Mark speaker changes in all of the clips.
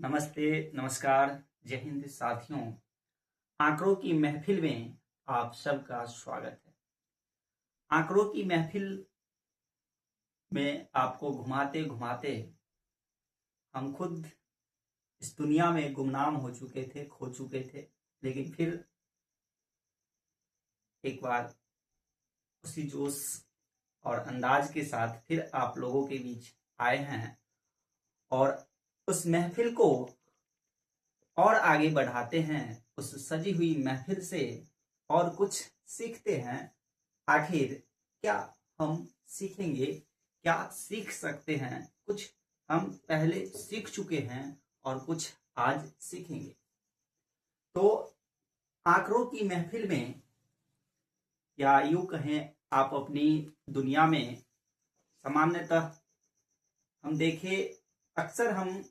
Speaker 1: नमस्ते, नमस्कार, जय हिंद साथियों। आंकड़ों की महफिल में आप सबका स्वागत है। आंकड़ों की महफिल में आपको घुमाते घुमाते हम खुद इस दुनिया में गुमनाम हो चुके थे, खो चुके थे, लेकिन फिर एक बार उसी जोश और अंदाज के साथ फिर आप लोगों के बीच आए हैं और उस महफिल को और आगे बढ़ाते हैं। उस सजी हुई महफिल से और कुछ सीखते हैं। आखिर क्या हम सीखेंगे, क्या सीख सकते हैं? कुछ हम पहले सीख चुके हैं और कुछ आज सीखेंगे। तो आंकड़ों की महफिल में, या यूं कहें आप अपनी दुनिया में, सामान्यतः हम देखें अक्सर हम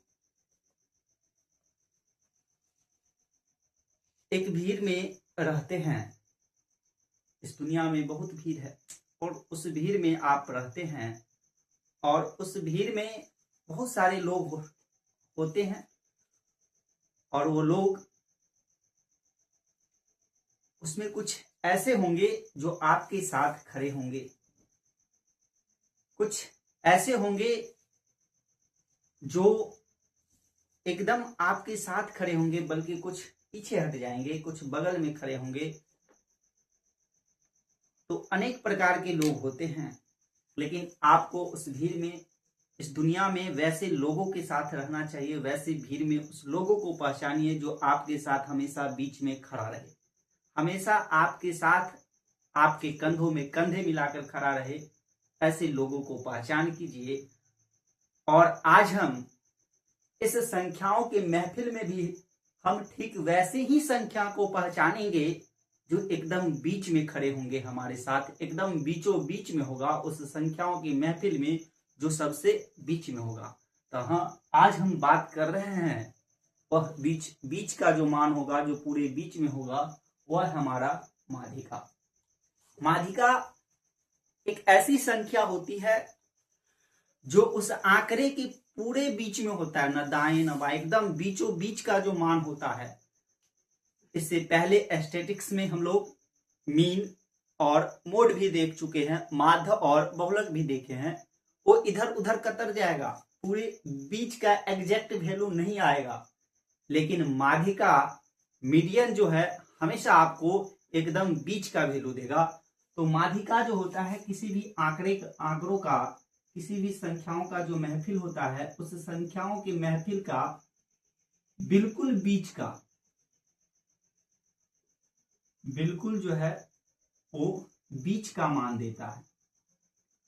Speaker 1: एक भीड़ में रहते हैं। इस दुनिया में बहुत भीड़ है और उस भीड़ में आप रहते हैं और उस भीड़ में बहुत सारे लोग होते हैं और वो लोग उसमें कुछ ऐसे होंगे जो आपके साथ खड़े होंगे, कुछ ऐसे होंगे जो एकदम आपके साथ खड़े होंगे, बल्कि कुछ पीछे हट जाएंगे, कुछ बगल में खड़े होंगे। तो अनेक प्रकार के लोग होते हैं, लेकिन आपको उस भीड़ में, इस दुनिया में वैसे लोगों के साथ रहना चाहिए। वैसे भीड़ में उस लोगों को पहचानिए जो आपके साथ हमेशा बीच में खड़ा रहे, हमेशा आपके साथ आपके कंधों में कंधे मिलाकर खड़ा रहे। ऐसे लोगों को पहचान कीजिए। और आज हम इस संख्याओं के महफिल में भी हम ठीक वैसे ही संख्या को पहचानेंगे जो एकदम बीच में खड़े होंगे, हमारे साथ एकदम बीचों बीच में होगा। उस संख्याओं की महफिल में जो सबसे बीच में होगा। तो हाँ, आज हम बात कर रहे हैं वह बीच का जो मान होगा, जो पूरे बीच में होगा, वह हमारा माध्यिका। माध्यिका एक ऐसी संख्या होती है जो उस आंकड़े के पूरे बीच में होता है, न दाएं न बाएं, एकदम बीचों बीच का जो मान होता है। इससे पहले एस्थेटिक्स में हम लोग मीन और मोड भी देख चुके हैं, माध्य और बहुलक भी देखे हैं। वो इधर उधर कतर जाएगा, पूरे बीच का एग्जैक्ट वैल्यू नहीं आएगा। लेकिन माध्यिका, मीडियन जो है, हमेशा आपको एकदम बीच का वैल्यू देगा। तो माध्यिका जो होता है किसी भी आंकड़ों का, किसी भी संख्याओं का जो महफिल होता है, उस संख्याओं की महफिल का बिल्कुल बीच का, बिल्कुल जो है वो बीच का मान देता है।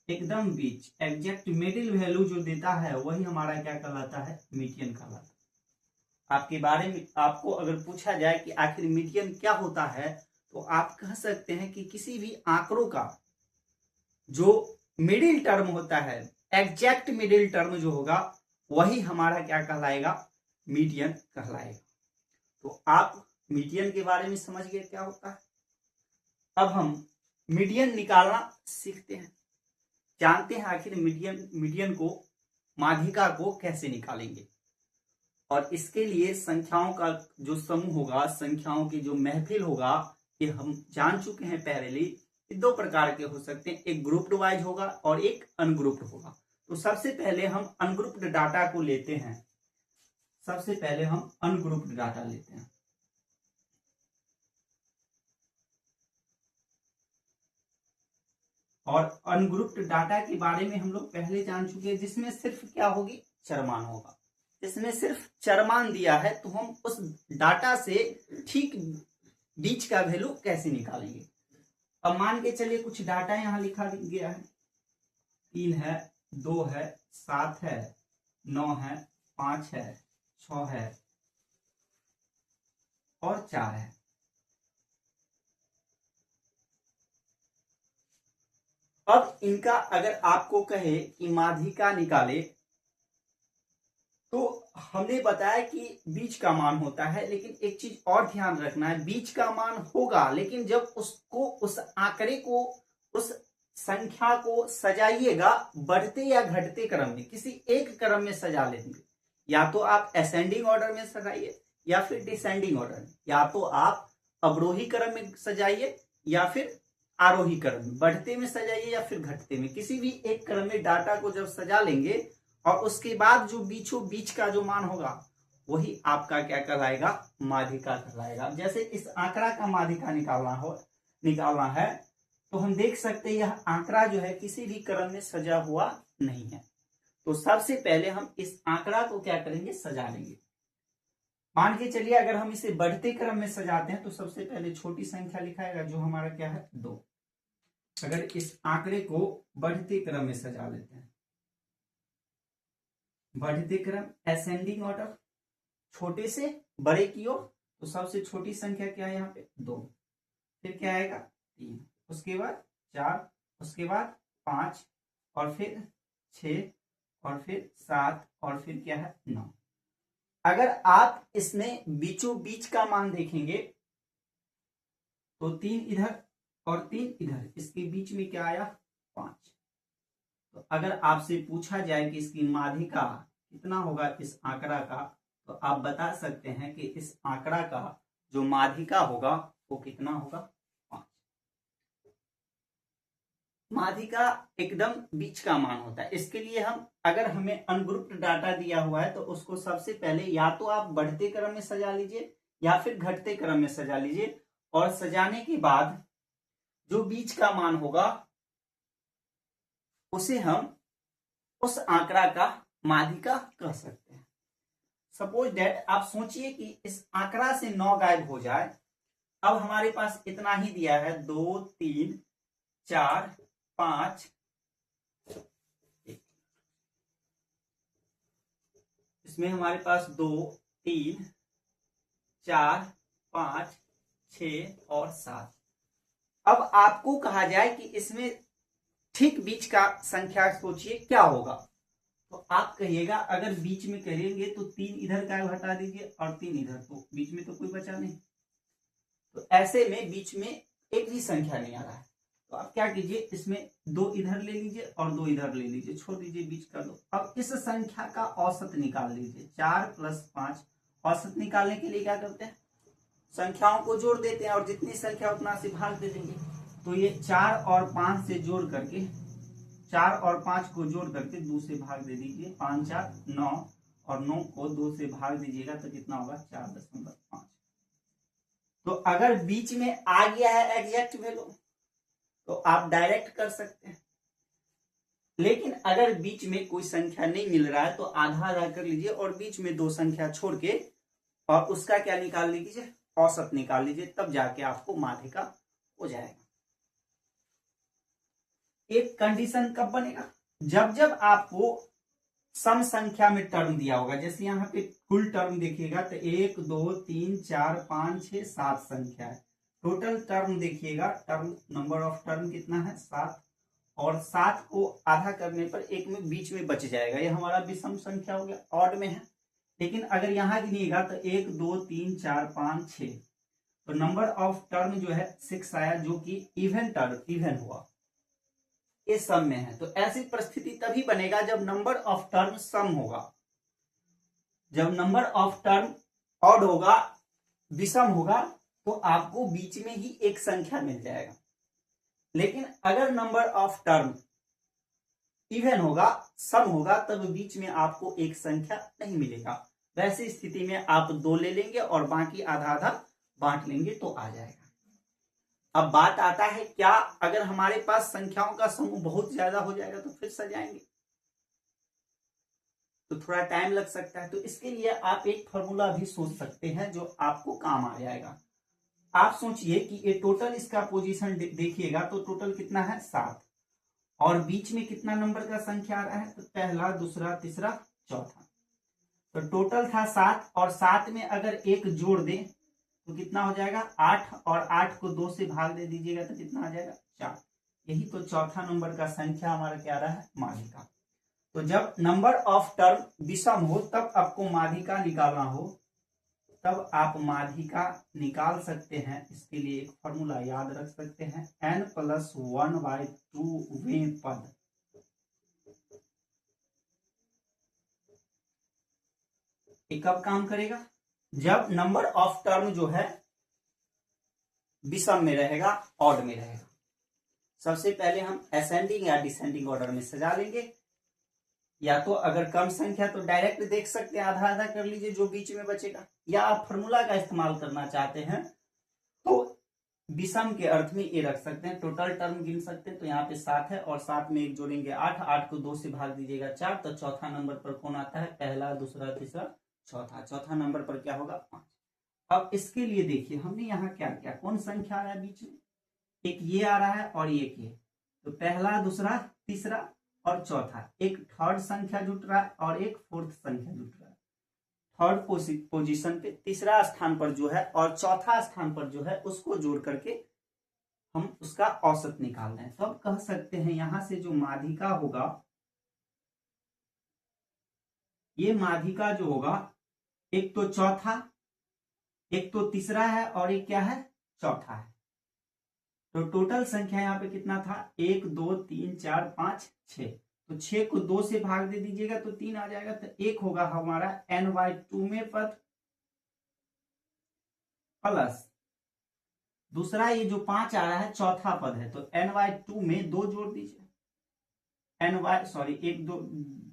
Speaker 1: एकदम बीच, एग्जैक्ट मिडिल वैल्यू जो देता है वही हमारा क्या कहलाता है? मीडियन कहलाता है। आपके बारे में आपको अगर पूछा जाए कि आखिर मीडियन क्या होता है, तो आप कह सकते हैं कि किसी भी आंकड़ों का जो मिडिल टर्म होता है, एग्जैक्ट मिडिल टर्म जो होगा, वही हमारा क्या कहलाएगा? मीडियन कहलाएगा। तो आप मीडियन के बारे में समझ गए क्या होता है। अब हम मीडियन निकालना सीखते हैं, जानते हैं आखिर मीडियन को, माध्यिका को कैसे निकालेंगे। और इसके लिए संख्याओं का जो समूह होगा, संख्याओं की जो महफिल होगा, ये हम जान चुके हैं पहले। दो प्रकार के हो सकते हैं, एक ग्रुप्ड वाइज होगा और एक अनग्रुप्ड होगा। तो सबसे पहले हम अनग्रुप्ड डाटा को लेते हैं। सबसे पहले हम अनग्रुप्ड डाटा लेते हैं। और अनग्रुप्ड डाटा के बारे में हम लोग पहले जान चुके हैं, जिसमें सिर्फ क्या होगी? चरमान होगा। जिसमें सिर्फ चरमान दिया है, तो हम उस डाटा से ठीक बीच का वैल्यू कैसे निकालेंगे। अब मान के चलिए कुछ डाटा यहां लिखा गया है, 3 है, 2 है, 7 है, 9 है, 5 है, 6 है और 4 है। अब इनका अगर आपको कहे कि माध्यिका निकाले, तो हमने बताया कि बीच का मान होता है, लेकिन एक चीज और ध्यान रखना है, बीच का मान होगा, लेकिन जब उसको, उस आंकड़े को, उस संख्या को सजाइएगा बढ़ते या घटते क्रम में, किसी एक क्रम में सजा लेंगे। या तो आप असेंडिंग ऑर्डर में सजाइए या फिर डिसेंडिंग ऑर्डर में, या तो आप अवरोही क्रम में सजाइए या फिर आरोही क्रम में, बढ़ते में सजाइए या फिर घटते में, किसी भी एक क्रम में डाटा को जब सजा लेंगे और उसके बाद जो बीचों बीच का जो मान होगा वही आपका क्या कहलाएगा, माध्यिका कहलाएगा। जैसे इस आंकड़ा का माध्यिका निकालना है तो हम देख सकते हैं यह आंकड़ा जो है किसी भी क्रम में सजा हुआ नहीं है। तो सबसे पहले हम इस आंकड़ा को क्या करेंगे, सजा लेंगे। मान के चलिए अगर हम इसे बढ़ते क्रम में सजाते हैं तो सबसे पहले छोटी संख्या लिखाएगा जो हमारा क्या है 2। अगर इस आंकड़े को बढ़ते क्रम में सजा लेते हैं, बढ़ते क्रम असेंडिंग ऑर्डर, छोटे से बड़े की ओर, तो सबसे छोटी संख्या क्या है यहाँ पे 2, फिर क्या आएगा 3, उसके बाद 4, उसके बाद 5 और फिर 6 और फिर 7 और फिर क्या है 9। अगर आप इसमें बीचों बीच का मान देखेंगे तो 3 इधर और 3 इधर, इसके बीच में क्या आया 5। तो अगर आपसे पूछा जाए कि इसकी माध्यिका कितना होगा इस आंकड़ा का, तो आप बता सकते हैं कि इस आंकड़ा का जो माध्यिका होगा वो कितना होगा 5। माध्यिका एकदम बीच का मान होता है। इसके लिए हम अगर हमें अनग्रुप्ड डाटा दिया हुआ है तो उसको सबसे पहले या तो आप बढ़ते क्रम में सजा लीजिए या फिर घटते क्रम में सजा लीजिए, और सजाने के बाद जो बीच का मान होगा उसे हम उस आंकड़ा का माध्यिका कह सकते हैं। सपोज दैट आप सोचिए कि इस आंकड़ा से 9 गायब हो जाए। अब हमारे पास इतना ही दिया है 2 3 4 5, इसमें हमारे पास 2 3 4 5 6 और 7। अब आपको कहा जाए कि इसमें ठीक बीच का संख्या सोचिए क्या होगा, तो आप कहिएगा अगर बीच में करेंगे तो 3 इधर का हटा दीजिए और 3 इधर, तो बीच में तो कोई बचा नहीं। तो ऐसे में बीच में एक भी संख्या नहीं आ रहा है, तो आप क्या कीजिए, इसमें 2 इधर ले लीजिए और 2 इधर ले लीजिए, छोड़ दीजिए बीच का 2। अब इस संख्या का औसत निकाल लीजिए, 4 + 5। औसत निकालने के लिए क्या करते हैं, संख्याओं को जोड़ देते हैं और जितनी संख्या उतना से भाग दे देंगे। तो ये 4 और 5 से जोड़ करके, 4 और 5 को जोड़ करके 2 से भाग दे दीजिए, 5 4 9 और 9 को 2 से भाग दीजिएगा तो कितना होगा 4.5। तो अगर बीच में आ गया है एग्जैक्ट वैल्यू तो आप डायरेक्ट कर सकते हैं, लेकिन अगर बीच में कोई संख्या नहीं मिल रहा है तो आधा आधा कर लीजिए और बीच में 2 संख्या छोड़ के और उसका क्या निकाल लीजिए, औसत निकाल लीजिए, तब जाके आपको माध्यिका हो जाएगा। एक कंडीशन कब बनेगा, जब जब आपको सम संख्या में टर्म दिया होगा। जैसे यहाँ पे कुल टर्म देखिएगा तो 1 2 3 4 5 6 7 संख्या है। टोटल टर्म देखिएगा, टर्म नंबर ऑफ टर्म कितना है 7, और 7 को आधा करने पर एक में बीच में बच जाएगा, ये हमारा विषम संख्या हो गया, ऑड में है। लेकिन अगर यहाँ गिनिएगा तो 1 2 3 4 5 6, तो नंबर ऑफ टर्म जो है 6 आया, जो कि इवन टर्म, इवन हुआ, ये सम में है। तो ऐसी परिस्थिति तभी बनेगा जब नंबर ऑफ टर्म सम होगा। जब नंबर ऑफ टर्म ऑड होगा, विषम होगा, तो आपको बीच में ही एक संख्या मिल जाएगा। लेकिन अगर नंबर ऑफ टर्म इवन होगा, सम होगा, तब बीच में आपको एक संख्या नहीं मिलेगा। वैसी स्थिति में आप 2 ले लेंगे और बाकी आधा आधा बांट लेंगे तो आ जाएगा। अब बात आता है क्या अगर हमारे पास संख्याओं का समूह बहुत ज्यादा हो जाएगा तो फिर सजाएंगे तो थोड़ा टाइम लग सकता है। तो इसके लिए आप एक फॉर्मूला भी सोच सकते हैं जो आपको काम आ जाएगा। आप सोचिए कि ये टोटल इसका पोजीशन देखिएगा तो टोटल कितना है 7, और बीच में कितना नंबर का संख्या आ रहा है, तो पहला दूसरा तीसरा चौथा। तो टोटल था 7 और 7 में अगर एक जोड़ दें तो कितना हो जाएगा 8, और 8 को 2 से भाग दे दीजिएगा तो कितना आ जाएगा 4। यही तो चौथा नंबर का संख्या हमारा क्या रहा है, माध्यिका। तो जब नंबर ऑफ टर्म विषम हो तब आपको माध्यिका निकालना हो, तब आप माध्यिका निकाल सकते हैं। इसके लिए एक फॉर्मूला याद रख सकते हैं, n+1/2वें पद। ये कब काम करेगा? जब नंबर ऑफ टर्म जो है विषम में रहेगा, ऑड में रहेगा। सबसे पहले हम असेंडिंग या डिसेंडिंग ऑर्डर में सजा लेंगे, या तो अगर कम संख्या तो डायरेक्ट देख सकते हैं, आधा आधा कर लीजिए जो बीच में बचेगा, या आप फॉर्मूला का इस्तेमाल करना चाहते हैं तो विषम के अर्थ में ये रख सकते हैं। टोटल टर्म गिन सकते हैं, तो यहाँ पे 7 है और 7 में एक जोड़ेंगे 8, 8 को 2 से भाग दीजिएगा 4, तो चौथा नंबर पर कौन आता है? पहला, दूसरा, तीसरा, चौथा। चौथा नंबर पर क्या होगा? 5। अब इसके लिए देखिए हमने यहाँ क्या किया, कौन संख्या आ रहा है बीच में? एक ये आ रहा है और एक ये, तो पहला, दूसरा, तीसरा और चौथा, एक थर्ड संख्या जुट रहा है और एक फोर्थ संख्या जुट रहा है। थर्ड पोजीशन पे तीसरा स्थान पर जो है और चौथा स्थान पर जो है उसको जोड़ करके हम उसका औसत निकाल रहे हैं। तो अब कह सकते हैं यहां से जो माध्यिका होगा, ये माध्यिका जो होगा, एक तो चौथा, एक तो तीसरा है और एक क्या है? चौथा है। तो टोटल संख्या यहाँ पे कितना था? 1 2 3 4 5 6। तो 6 को 2 से भाग दे दीजिएगा तो 3 आ जाएगा, तो 1 होगा हमारा n/2 में पद, प्लस दूसरा ये जो 5 आ रहा है चौथा पद है, तो n/2 में 2 जोड़ दीजिए, एक 2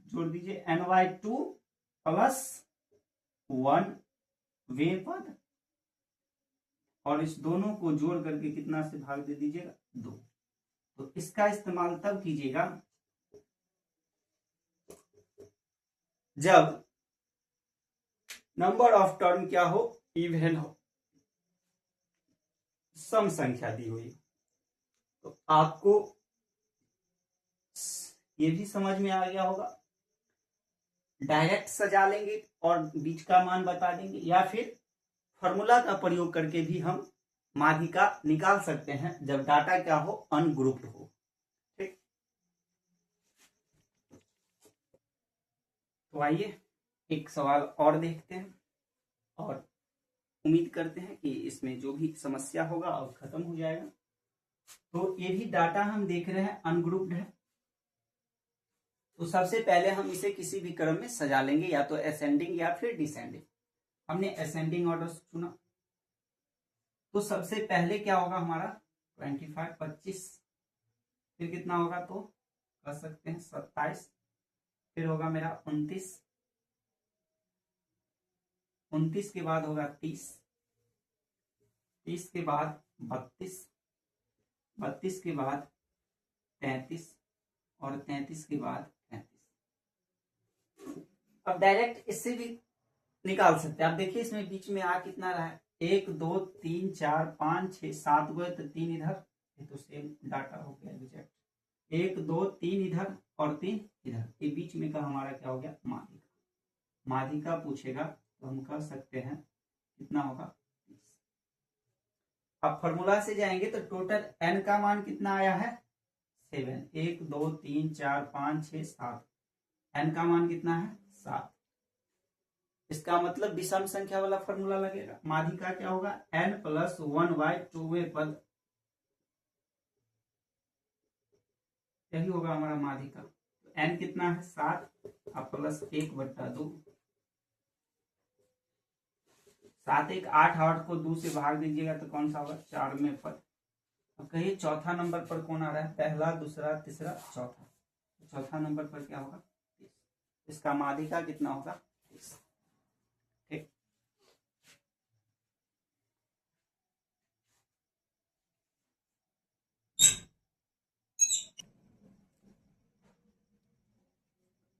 Speaker 1: जोड़ दीजिए, n/2 प्लस 1 वे पद, और इस दोनों को जोड़ करके कितना से भाग दे दीजिएगा? 2। तो इसका इस्तेमाल तब कीजिएगा जब नंबर ऑफ टर्म क्या हो? इवन हो, सम संख्या दी हुई। तो आपको ये भी समझ में आ गया होगा। डायरेक्ट सजा लेंगे और बीच का मान बता देंगे, या फिर फॉर्मूला का प्रयोग करके भी हम माध्यिका निकाल सकते हैं जब डाटा क्या हो? अनग्रुप्ड हो। ठीक, तो आइए एक सवाल और देखते हैं और उम्मीद करते हैं कि इसमें जो भी समस्या होगा अब खत्म हो जाएगा। तो ये भी डाटा हम देख रहे हैं अनग्रुप्ड है, तो सबसे पहले हम इसे किसी भी क्रम में सजा लेंगे, या तो असेंडिंग या फिर डिसेंडिंग। हमने असेंडिंग ऑर्डर चुना, तो सबसे पहले क्या होगा हमारा? 25 25, फिर कितना होगा? तो कर सकते हैं 27, फिर होगा मेरा 29, 29 के बाद होगा 30, 30 के बाद 32, 32 के बाद 33 और 33 के बाद 33। अब डायरेक्ट इससे भी निकाल सकते हैं। आप देखिए इसमें बीच में आ कितना रहा है? 1 2 3 4 5 6 7 गए, तो 3 इधर, ये तो सेम डाटा हो गया रिजेक्ट। 1 2 3 इधर और 3 इधर, ये बीच में का हमारा क्या हो गया? माध्यिका। माध्यिका पूछेगा तो हम कह सकते हैं कितना होगा? 30। अब फॉर्मूला से जाएंगे तो टोटल n का मान कितना आया है? 7। 1 2 3 4 5 6 7, n का मान कितना है? 7। इसका मतलब विषम संख्या वाला फॉर्मूला लगेगा। माध्यिका क्या होगा? n + 1/2 पद, यही होगा हमारा माध्यिका। तो n कितना है? 7 प्लस 1/2, 7 1 8, 8 को 2 से भाग दीजिएगा तो कौन सा होगा? 4 में पद। अब कहिए चौथा नंबर पर कौन आ रहा है? पहला, दूसरा, तीसरा, चौथा। तो चौथा नंबर पर क्या होगा? 30। इसका माध्यिका कितना होगा? 30। ठीक,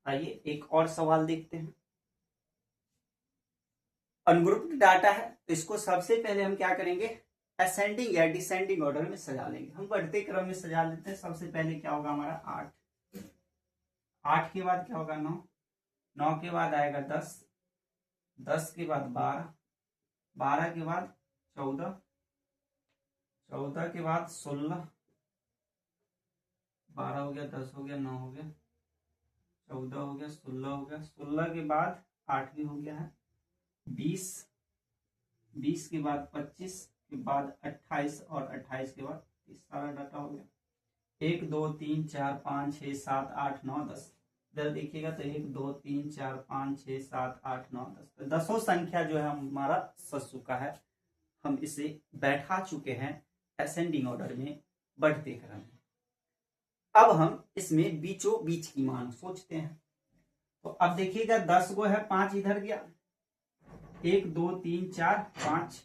Speaker 1: आइए एक और सवाल देखते हैं। अनग्रुप्ड डाटा है, तो इसको सबसे पहले हम क्या करेंगे? असेंडिंग या डिसेंडिंग ऑर्डर में सजा लेंगे। हम बढ़ते क्रम में सजा लेते हैं। सबसे पहले क्या होगा हमारा? 8, 8 के बाद क्या होगा? 9, 9 के बाद आएगा 10, 10 के बाद 12, 12 के बाद 14, 14 के बाद 16, 12 हो गया, 10 हो गया, 9 हो गया, 14 हो गया, 16 हो गया, 16 के बाद 8 भी हो गया है, 20, 20 के बाद 25 के बाद 28 और 28 के बाद 30। सारा डाटा हो गया। 1 2 3 4 5 6 7 8 9 10, इधर देखिएगा तो 1 2 3 4 5 6 7 8 9 10, दसों संख्या जो है हमारा सज चुका है। हम इसे बैठा चुके हैं असेंडिंग ऑर्डर में, बढ़ते क्रम में। अब हम इसमें बीचों बीच की मान सोचते हैं। तो अब देखिएगा 10 गो है, 5 इधर गया, 1 2 3 4 5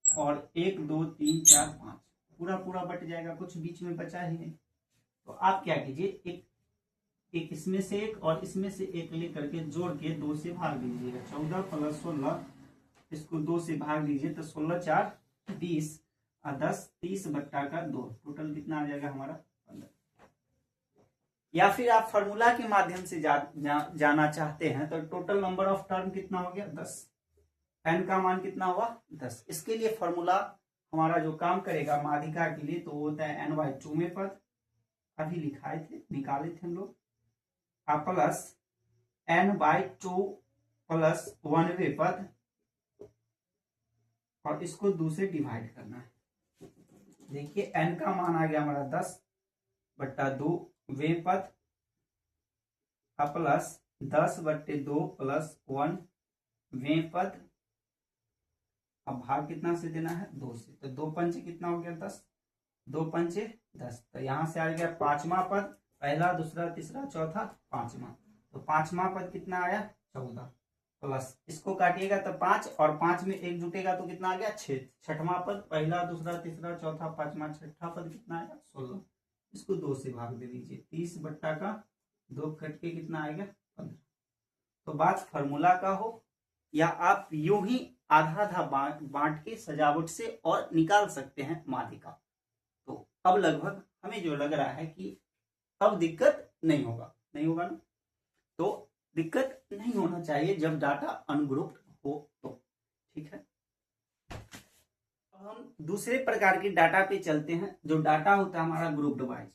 Speaker 1: और 1 2 3 4 5 पूरा पूरा बट जाएगा, कुछ बीच में बचा ही नहीं। तो आप क्या कीजिए, एक इसमें से एक और इसमें से एक लेकर के जोड़ के 2 से भाग दीजिएगा। 14 + 16, इसको 2 से भाग दीजिए तो 16 4 20 और 10 30/2, टोटल कितना आ जाएगा हमारा 15। या फिर आप फॉर्मूला के माध्यम से जाना चाहते हैं तो टोटल नंबर ऑफ टर्म कितना हो गया 10, n का मान कितना हुआ 10। इसके लिए फॉर्मूला हमारा जो काम करेगा माध्यिका के लिए तो वो होता है n/2 में पद, अभी लिखाए थे, निकाले थे हम लोग, प्लस n/2 प्लस 1वें पद, और इसको 2 से डिवाइड करना है। देखिए n का मान आ गया हमारा 10/2 वें पद प्लस 10/2 प्लस 1 वें पद। अब भाग कितना से देना है 2 से, तो 2 पंचे कितना हो गया 10, 2 पंचे 10। तो यहां से आ गया 5वां पद, पहला दूसरा तीसरा चौथा 5वां, तो 5वां पद कितना आया 14 प्लस इसको काटिएगा तो 5 और 5 में 1 जुटेगा तो कितना आ गया 6। 6वां पद, पहला दूसरा तीसरा चौथा 5वां 6ठा पद कितना आएगा 16, इसको 2 से भाग दे दीजिए, 30/2 कट के कितना आएगा 15। तो बात फॉर्मूला का हो या आप यूं ही आधा आधा बांट के सजावट से और निकाल सकते हैं माध्यिका। तो अब लगभग हमें जो लग रहा है कि अब दिक्कत नहीं होगा ना, तो दिक्कत नहीं होना चाहिए जब डाटा अनग्रुप्ड हो तो, ठीक है। अब हम दूसरे प्रकार के डाटा पे चलते हैं, जो डाटा होता है हमारा ग्रुप्ड वाइज।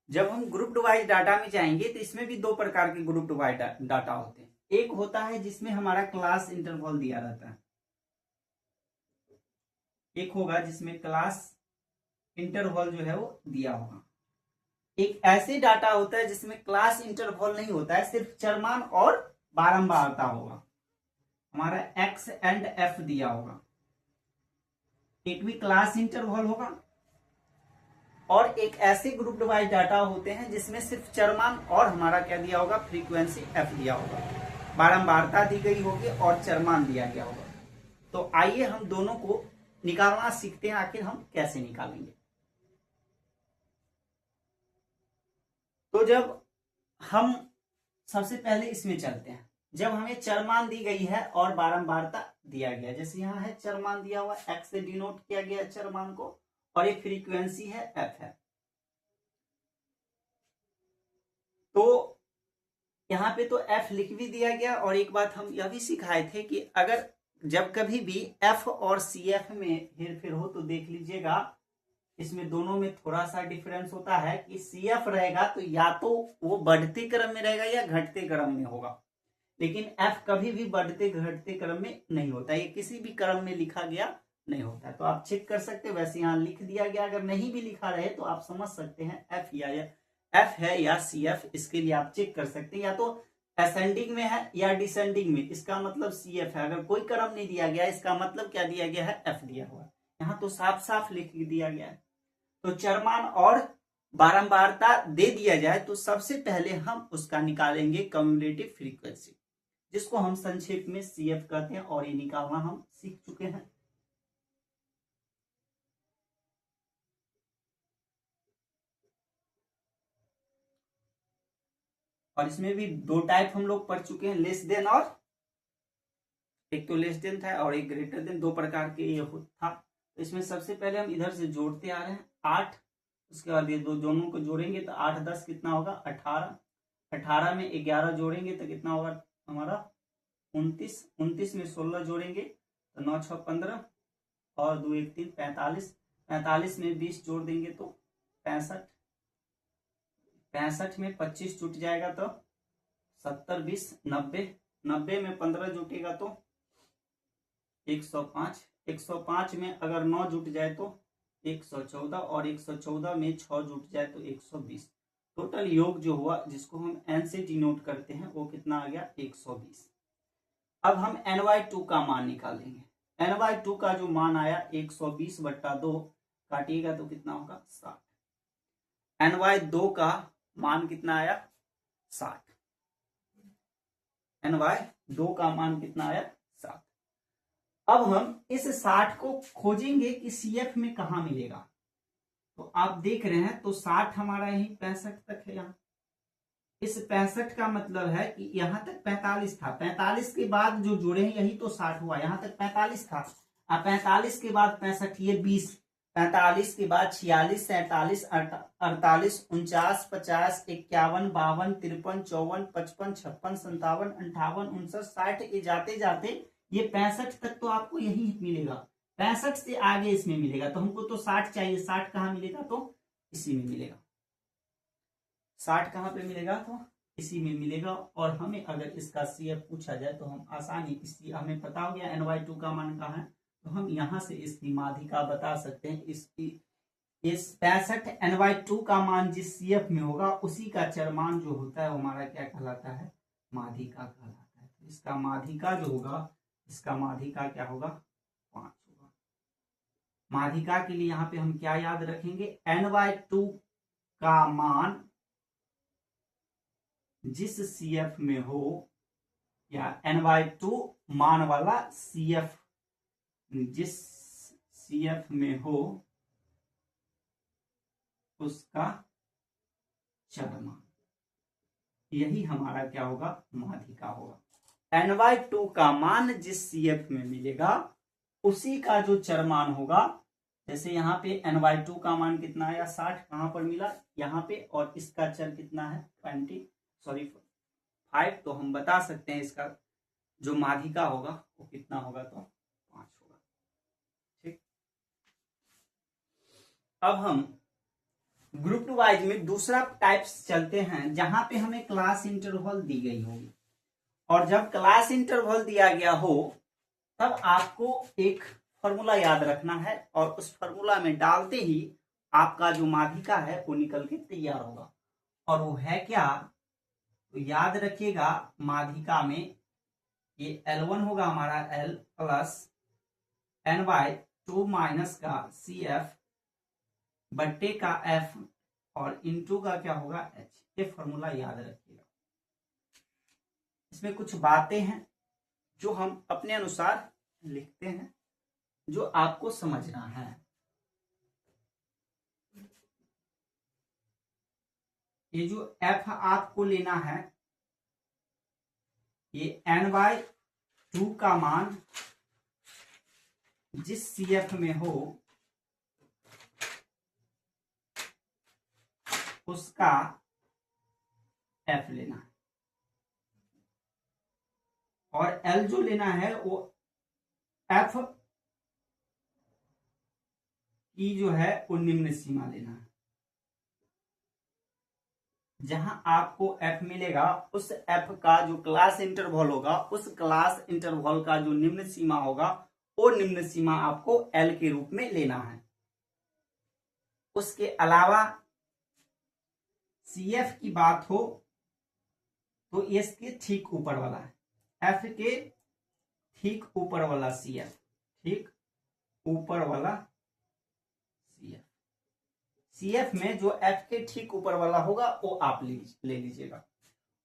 Speaker 1: जब हम ग्रुप्ड वाइज डाटा में जाएंगे तो इसमें भी 2 प्रकार के ग्रुप्ड वाइज डाटा होते हैं। एक होता है जिसमें हमारा क्लास इंटरवल दिया रहता है, एक होगा जिसमें क्लास इंटरवल जो है वो दिया होगा। एक ऐसे डाटा होता है जिसमें क्लास इंटरवल नहीं होता है, सिर्फ चरमान और बारंबारता होगा, हमारा x एंड f दिया होगा। एक भी क्लास इंटरवल होगा, और एक ऐसे ग्रुप वाइज डाटा होते हैं जिसमें सिर्फ चरमान और हमारा क्या दिया होगा फ्रीक्वेंसी f दिया होगा, बारंबारता दी गई होगी और चरमान दिया गया होगा। तो आइए हम दोनों को निकालना सीखते हैं, आखिर हम कैसे निकालेंगे। तो जब हम सबसे पहले इसमें चलते हैं, जब हमें चरमान दी गई है और बारंबारता दिया गया, जैसे यहाँ है चरमान दिया हुआ, x से डिनोट किया गया चरमान को, और एक फ्रीक्वेंसी है f है। तो यहाँ पे तो f लिख भी दिया गया, और एक बात हम यह भी सिखाए थे कि अगर जब कभी भी f और cf में हेरफेर हो तो देख लीजिएगा, इसमें दोनों में थोड़ा सा डिफरेंस होता है कि cf रहेगा तो या तो वो बढ़ते क्रम में रहेगा या घटते क्रम में होगा, लेकिन f कभी भी बढ़ते घटते क्रम में नहीं होता, ये किसी भी क्रम में लिखा गया नहीं होता है। तो आप चेक कर सकते हैं, वैसे यहाँ लिख दिया गया, अगर नहीं भी लिखा रहे तो आप समझ सकते हैं f है या cf, इसके लिए आप चेक कर सकते हैं, या तो असेंडिंग में है या डिसेंडिंग में, इसका मतलब cf है। अगर कोई क्रम नहीं दिया गया, इसका मतलब क्या दिया गया है f दिया हुआ, यहाँ तो साफ साफ लिख दिया गया है। तो चरमान और बारंबारता दे दिया जाए तो सबसे पहले हम उसका निकालेंगे कम्युलेटिव फ्रीक्वेंसी, जिसको हम संक्षेप में cf कहते हैं, और ये निकालना हम सीख चुके हैं। और इसमें भी 2 टाइप हम लोग पढ़ चुके हैं, लेस देन और, एक तो लेस देन था और एक ग्रेटर देन, 2 प्रकार के ये था। तो इसमें सबसे पहले हम इधर से जोड़ते आ रहे हैं 8, उसके बाद ये दोनों को जोड़ेंगे तो 8 10 कितना होगा 18, 18 में 11 जोड़ेंगे तो कितना होगा हमारा 29, 29 में 16 जोड़ेंगे तो 9 6 15 और 2 1 3 45, 45 में 20 जोड़ देंगे तो 65, 65 में 25 जुट जाएगा तो 70 20 90, 90 में 15 जुटेगा तो 105, 105 में अगर 9 जुट जाए तो 114, और 114 में 6 जुट जाए तो 120। टोटल योग जो हुआ, जिसको हम n से डिनोट करते हैं, वो कितना आ गया? 120। अब हम n/2 का मान निकालेंगे। n/2 का जो मान आया 120/2, काटिएगा तो कितना होगा? 60। n/2 का मान कितना आया? 60। n/2 का मान कितना आया? 60। अब हम इस 60 को खोजेंगे कि CF में कहां मिलेगा। तो आप देख रहे हैं, तो 60 हमारा यही 65 तक है। यहाँ इस 65 का मतलब है कि यहां तक 45 था, 45 के बाद जो जुड़े हैं यही तो 60 हुआ। यहां तक 45 था, अब 45 के बाद 65, ये 20, 45 के बाद 46, 47, 48, 49, 50, 51, 52, 53, 54, 55, 56, 57, 58, 59, 60 के जाते जाते ये 65 तक तो आपको यही मिलेगा। 65 से आगे इसमें मिलेगा, तो हमको तो 60 चाहिए। 60 कहाँ मिलेगा? तो इसी में मिलेगा। 60 कहाँ पे मिलेगा? तो इसी में मिलेगा। और हमें अगर इसका CF पूछा जाए तो हम आसानी, इसी हमें पता हो गया n/2 का मान कहाँ है, तो हम यहां से इसकी माध्यिका बता सकते हैं। इस 65 n/2 का मान जिस CF में होगा, उसी का चरमान जो होता है वो हमारा क्या कहलाता है? माध्यिका कहलाता है। तो इसका माध्यिका जो होगा, इसका माध्यिका क्या होगा? 5 होगा। माध्यिका के लिए यहाँ पे हम क्या याद रखेंगे? n/2 का मान जिस CF में हो, या n/2 मान वाला CF जिस CF में हो, उसका चरमान, यही हमारा क्या होगा? माध्यिका होगा। n/2 का मान जिस CF में मिलेगा, उसी का जो चरमान होगा। जैसे यहाँ पे n/2 का मान कितना आया? 60। कहां पर मिला? यहाँ पे। और इसका चर कितना है? 5। तो हम बता सकते हैं इसका जो माध्यिका होगा वो कितना होगा? तो 5 होगा। ठीक। अब हम ग्रुप वाइज में दूसरा टाइप्स चलते हैं, जहां पे हमें क्लास इंटरवल दी गई होगी। और जब क्लास इंटरवल दिया गया हो, तब आपको एक फॉर्मूला याद रखना है, और उस फॉर्मूला में डालते ही आपका जो माध्यिका है वो निकल के तैयार होगा। और वो है क्या? तो याद रखिएगा, माध्यिका में ये L1 होगा हमारा, L प्लस n/2 माइनस का CF बट्टे का F, और इनटू का क्या होगा? H। ये फॉर्मूला याद रखिएगा। इसमें कुछ बातें हैं जो हम अपने अनुसार लिखते हैं, जो आपको समझना है। ये जो F आपको लेना है, ये n/2 का मान जिस CF में हो, उसका F लेना है। और L जो लेना है वो F की जो है वो निम्न सीमा लेना है। जहां आपको F मिलेगा, उस F का जो क्लास इंटरवल होगा, उस क्लास इंटरवल का जो निम्न सीमा होगा, वो निम्न सीमा आपको L के रूप में लेना है। उसके अलावा CF की बात हो तो S के ठीक ऊपर वाला है, F के ठीक ऊपर वाला CF, ठीक ऊपर वाला CF में जो F के ठीक ऊपर वाला होगा वो आप ले लीजिएगा।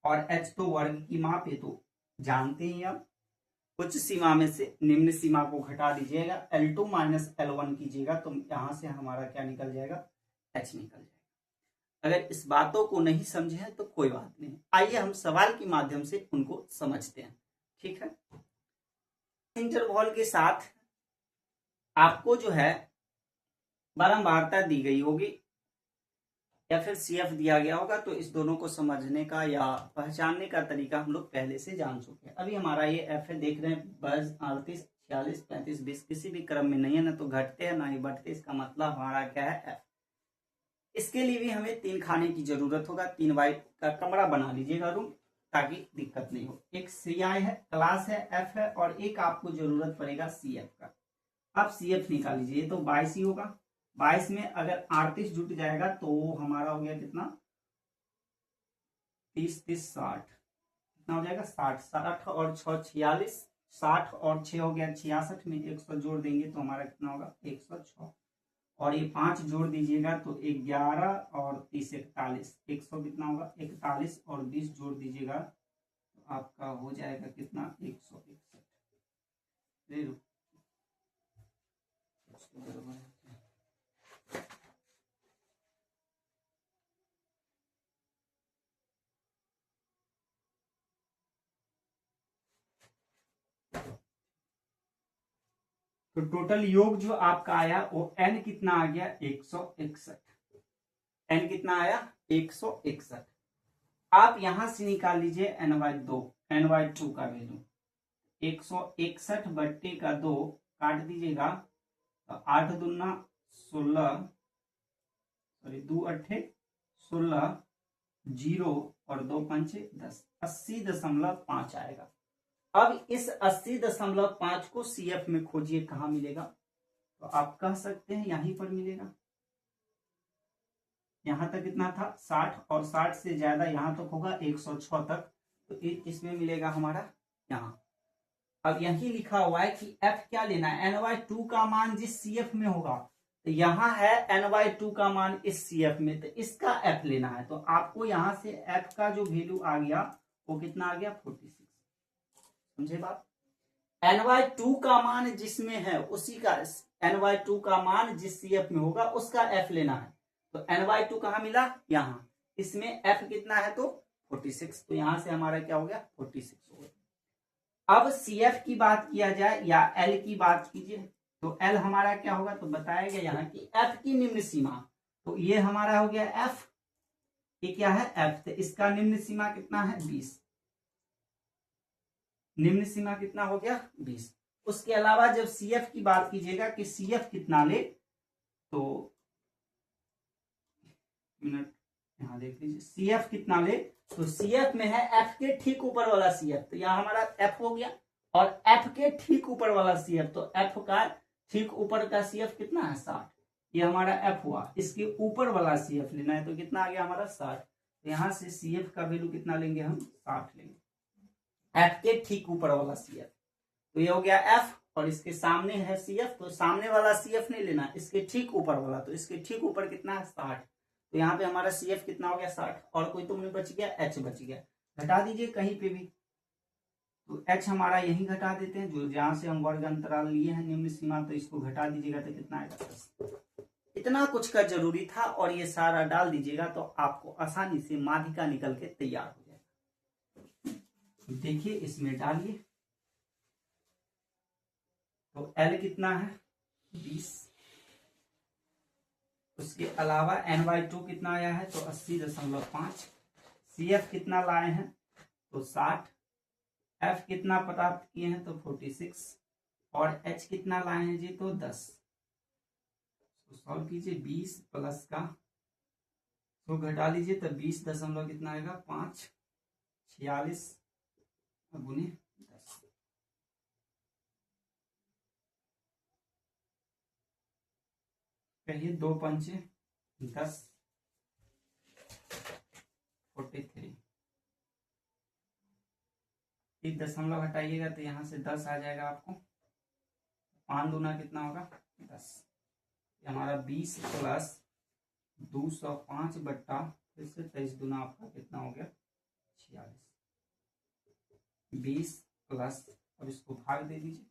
Speaker 1: और H तो वर्ग की माप है, तो जानते ही आप, उच्च सीमा में से निम्न सीमा को घटा दीजिएगा, L2 माइनस L1 कीजिएगा, तो यहां से हमारा क्या निकल जाएगा? H निकल जाएगा। अगर इस बातों को नहीं समझे हैं तो कोई बात नहीं, आइए हम सवाल के माध्यम से उनको समझते हैं। ठीक है। इंटरवल के साथ आपको जो है बारंबारता दी गई होगी, या फिर CF दिया गया होगा, तो इस दोनों को समझने का या पहचानने का तरीका हम लोग पहले से जान चुके हैं। अभी हमारा ये F है, देख रहे हैं 22, 38, 46, 35, 20 किसी भी क्रम में नहीं है, ना तो घटते हैं ना ही बढ़ते। इसका मतलब हमारा क्या है? F। इसके लिए भी हमें 3 खाने की जरूरत होगा। 3 बाई का कमरा बना लीजिएगा रूम, ताकि दिक्कत नहीं हो। एक CI है, क्लास है, F है, और एक आपको जरूरत पड़ेगा CF का। अब CF निकाल लीजिए, ये तो 22 ही होगा। 22 में अगर 38 जुट जाएगा तो हमारा हो गया कितना, 30 30 60, कितना हो जाएगा 60। 60 और 6 46, 60 और 6 हो गया 66 में 100 जोड़ देंगे तो हमारा कितना होगा 106। और ये 5 जोड़ दीजिएगा तो 11 और 30 41, 100 कितना होगा 41, और 20 जोड़ दीजिएगा तो आपका हो जाएगा कितना 161। ले लो, तो टोटल योग जो आपका आया वो n कितना आ गया 161। n कितना आया 161। आप यहां से निकाल लीजिए n/2, n/2 का वैल्यू 161/2 काट दीजिएगा तो 8 दूना 16, सॉरी 2 अट्ठे 16, 0 और 2 पंचे 10, 80.5 आएगा। अब इस 80.5 को CF में खोजिए कहां मिलेगा, तो आप कह सकते हैं यहीं पर मिलेगा। यहां तक कितना था 60, और 60 से ज्यादा यहां तक होगा 106 तक, तो इसमें मिलेगा हमारा यहां। अब यही लिखा हुआ है कि F क्या लेना है, n/2 का मान जिस CF में होगा, तो यहां है n/2 का मान इस CF में, तो इसका F लेना है। तो आपको यहां से F का जो वैल्यू आ गया वो कितना आ गया 46। समझे बात, n/2 का मान जिसमें है उसी का, n/2 का मान जिस CF में होगा उसका F लेना है। तो n/2 कहां मिला, यहां, इसमें F कितना है तो 46, तो यहां से हमारा क्या हो गया 46 हो गया। अब CF की बात किया जाए या L की बात कीजिए, तो L हमारा क्या होगा, तो बताया गया यहाँ की F की निम्न सीमा, तो ये हमारा हो गया F, ये क्या है F, तो इसका निम्न सीमा कितना है 20, निम्न सीमा कितना हो गया 20। उसके अलावा जब CF की बात कीजिएगा कि CF कितना ले, तो मिनट यहां देख लीजिए CF कितना ले, तो CF में है F के ठीक ऊपर वाला CF, तो यहां हमारा F हो गया, और F के ठीक ऊपर वाला CF, तो F का ठीक ऊपर का CF कितना है 60, ये हमारा F हुआ। इसके ऊपर वाला CF लेना है तो कितना आ गया हमारा 60, तो यहां से CF का वैल्यू कितना लेंगे हम 60 लेंगे, F के ठीक ऊपर वाला CF, तो ये हो गया F, और इसके सामने है CF, तो सामने वाला CF नहीं लेना, इसके ठीक ऊपर वाला, तो इसके ठीक ऊपर कितना है 60, तो यहाँ पे हमारा CF कितना हो गया 60, और कोई तो नहीं बच गया, H बच गया, घटा दीजिए कहीं पे भी, तो H हमारा यही घटा देते हैं, जो जहां से हम वर्ग अंतराल लिए हैं निम्न सीमा, तो इसको घटा दीजिएगा तो कितना आएगा 10। इतना कुछ का जरूरी था, और ये सारा डाल दीजिएगा तो आपको आसानी से माध्यिका निकल के तैयार हो जाएगा। देखिए इसमें डालिए, तो L कितना है 20, उसके अलावा n/2 कितना आया है तो 80.5, CF कितना लाए हैं तो 60, F कितना प्राप्त किए हैं तो 46, और H कितना लाए हैं जी तो 10। तो सॉल्व कीजिए 20 प्लस का तो घटा लीजिए तो 20 दशमलव कितना आएगा 5, 46 गुने 10, कहिए 2 पंचे 10, 43, एक दशमलव हटाइएगा तो यहाँ से 10 आ जाएगा आपको, 5 दूना कितना होगा 10, हमारा 20 प्लस 205 बट्टा फिर से 23 दूना आपका कितना हो गया 46, 20 प्लस, अब इसको भाग दे दीजिए,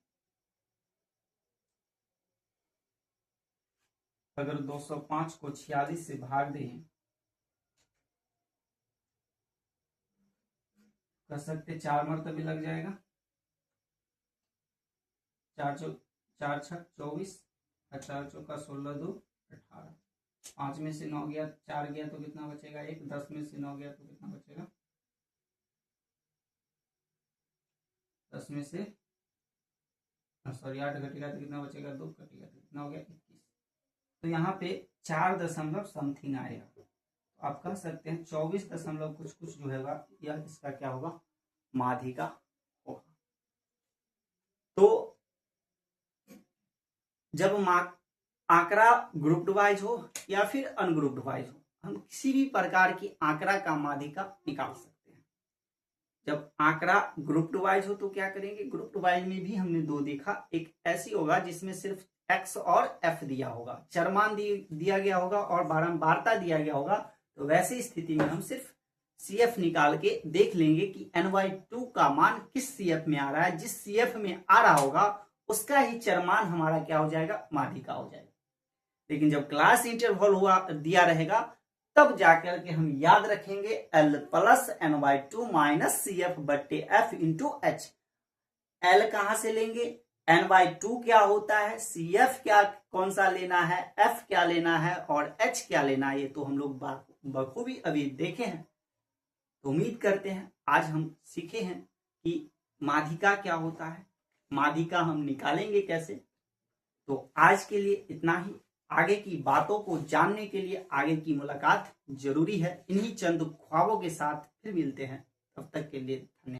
Speaker 1: अगर 205 को 46 से भाग दें कर सकते 4 मरतबे लग जाएगा, 4 छक 24, 4 चौका 16, 2 18, 5 में से 9 गया, 4 गया तो कितना बचेगा 1, 10 में से 9 गया तो कितना बचेगा, 10 में से सॉरी 8 घटेगा तो कितना बचेगा 2, कटेगा तो कितना हो गया 21, तो यहाँ पे 4 दशमलव समथिंग आएगा, तो आप कह सकते हैं 24 दशमलव कुछ कुछ जो है यह इसका क्या होगा माध्यिका होगा। तो जब आंकड़ा ग्रुप्ड वाइज हो या फिर अनग्रुप्ड वाइज हो, हम किसी भी प्रकार की आंकड़ा का माध्यिका निकाल सकते हैं। जब आंकड़ा ग्रुप्ड वाइज हो तो क्या करेंगे, ग्रुप्ड वाइज में भी हमने दो देखा, एक ऐसी होगा जिसमें सिर्फ x और f दिया होगा, चरमान दिया गया होगा और बारंबारता दिया गया होगा। तो वैसी स्थिति में हम सिर्फ CF निकाल के देख लेंगे कि n/2 का मान किस CF में आ रहा है। जिस CF में आ रहा होगा उसका ही चरमान हमारा क्या हो जाएगा, माध्यिका हो जाएगा। लेकिन जब क्लास इंटरवल हुआ दिया रहेगा तब जाकर के हम याद रखेंगे L plus n/2 minus CF बट्टे F इंटू H। L कहां से लेंगे, n/2 क्या होता है, CF क्या कौन सा लेना है, F क्या लेना है और H क्या लेना है, ये तो हम लोग बखूबी अभी देखे हैं। तो उम्मीद करते हैं आज हम सीखे हैं कि माध्यिका क्या होता है, माध्यिका हम निकालेंगे कैसे। तो आज के लिए इतना ही। आगे की बातों को जानने के लिए आगे की मुलाकात जरूरी है। इन्हीं चंद ख्वाबों के साथ फिर मिलते हैं, तब तक के लिए धन्यवाद।